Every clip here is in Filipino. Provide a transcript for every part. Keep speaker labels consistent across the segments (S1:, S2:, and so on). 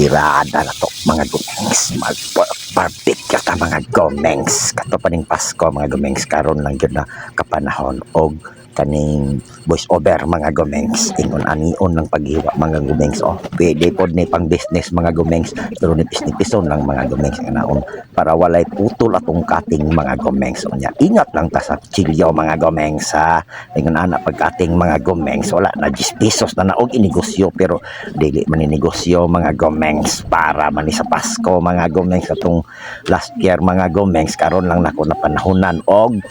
S1: birada na to mga gumengs, mag-barbecue ta mga gumengs, kato pa ning Pasko mga gumengs, karon lang gyud na kapanahon og kaning voice over mga gumengs, ingon anion ng paghiwa mga gumengs. Pwede pod ni pang business mga gumengs, pero nipis-nipison lang mga gumengs nga naon para walay putol atong kating mga gumengs. Unya ingat lang ta sa chilyo mga gumengs ha, ingon ana pagkating mga gumengs wala na 10 pesos na naog inegosyo, pero dili man negosyo mga gumengs para man sa Pasko mga gumengs. Atong last year mga gumengs, karon lang nako na panahonan og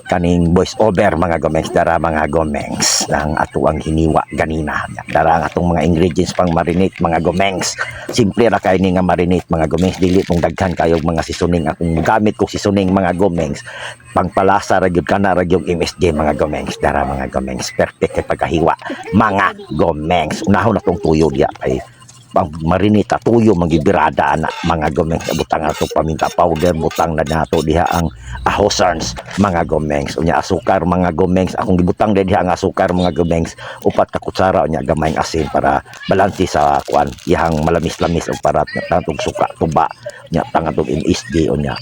S1: kaning voice over mga gumengs, dara mga gumengs ng ato ang hiniwa ganina, dara ang atong mga ingredients pang marinate mga gumengs. Simple ra kay ni nga marinate mga gumengs, dili tong daghan kayo mga seasoning. Akong gamit ko seasoning mga gumengs, pangpalasa ra gyud kana ra gyud MSG mga gumengs. Dara mga gumengs, perfect kay pagkahiwa mga gumengs. Unahon na tong tuyo diya kay pang marinita tuyo magibirada na mga gumengs. Butang ato paminta powder, butang na nato diha ang ahosarns mga gumengs. Unya asukar mga gumengs, akong gibutang diha ang asukar mga gumengs, 4 ka kutsara unya gamay asin para balansi sa kuan ihang malamis-lamis og para natong suka tuba nya tangatong MSG. Unya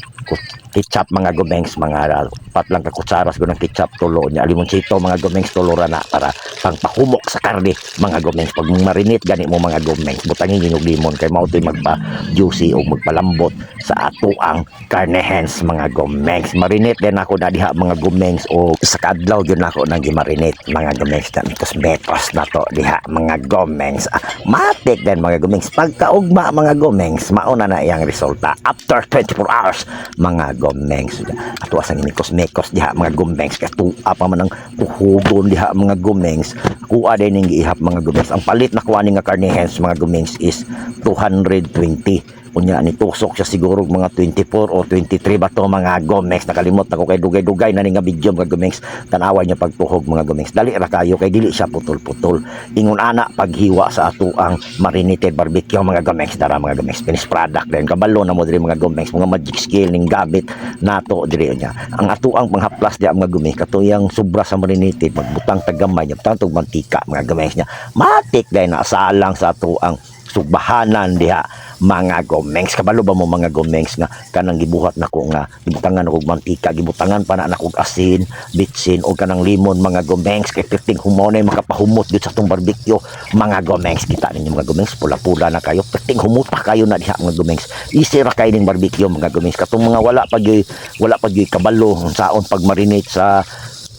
S1: ketchup mga gumengs, mga 4 lang ka kutsara siguro ng ketchup, tulo nya limoncito mga gumengs, tulo ra na para pangpahumok sa karne mga gumengs. Pag marinate gani mo mga gumengs, butangin yung limon kay mao toy magpa juicy o magpalambot sa ato ang karnehens mga gumengs. Marinate din ako na diha mga gumengs, o sa kadlaw gyud nako nang gimarinate mga gumengs, tapos metos na to diha mga gumengs. Matik din mga gumengs, pagkaugma mga gumengs mauna na iyang resulta after 24 hours mga gumengs. Ato asang mekos diha mga gumengs, kay tuwa pa man ang tuhugon diha mga gumengs, kuha din ning giihap mga gumengs. Ang palit na kuha ni nga karnehens mga gumengs is 220. Unya ni tusok siya siguro mga 24 o 23 ba to mga gumengs. Nakalimot ako kay dugay-dugay na ni nga video mga gumengs. Tanawa niya pagtuhog mga gumengs, dali ra kayo kay dili siya putol-putol. Ingon ana paghiwa sa ato ang marinated barbecue mga gumengs. Dara mga gumengs, finished product din kabalo na mo diri mga gumengs, mga magic skill ning gamit nato diri niya. Ang ato ang panghaplas di mga gumengs katuyang sobra sa marinated, magbutang tagamay niya tantog mantika mga gumengs niya. Matik dai na salang sa ato ang subahanan diha mga gumengs. Kabalo ba mo mga gumengs nga kanang gibuhat nako nga gibutangan og mantika, gibutangan pa na nako asin, bitsin o kanang limon mga gumengs, kay perting humaw na makapahumot gyud sa tong barbecue mga gumengs. Kita ninyo mga gumengs, pula-pula na kayo, perting humuta kayo na diha mga gumengs. Easy ra kay ning barbecue mga gumengs. Katong mga wala pa gyud kabalo saon pag marinate sa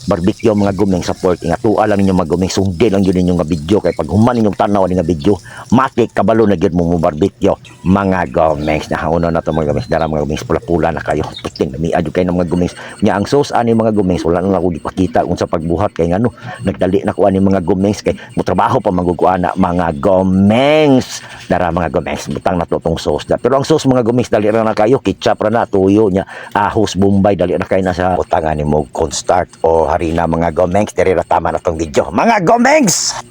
S1: barbecue mga gumengs sa pork, nga tuwa lang ninyo mga gumengs, sundin lang yun ninyo nga video, kay pag human ninyong tanaw nga video matik kabalo na gyud mo barbecue mga gumengs. Nahauna na to mga gumengs, dara mga gumengs, pula-pula na kayo, puting namiad kayo ng mga gumengs. Nya ang sauce ani mga gumengs wala na ako gipakita kung sa pagbuhat kay ngano nagdali na ko ani mga gumengs, kay motrabaho pa magugkuana mga gumengs. Dara mga gumengs, butang na to tong sauce da. Pero ang sauce mga gumengs dali ra na kayo, ketchup ra na, tuyo nya, ahos, bombay, dali na kayo na sa butangan ni mo cornstarch o harina mga gumengs. Diri ra tama na tong video mga gumengs.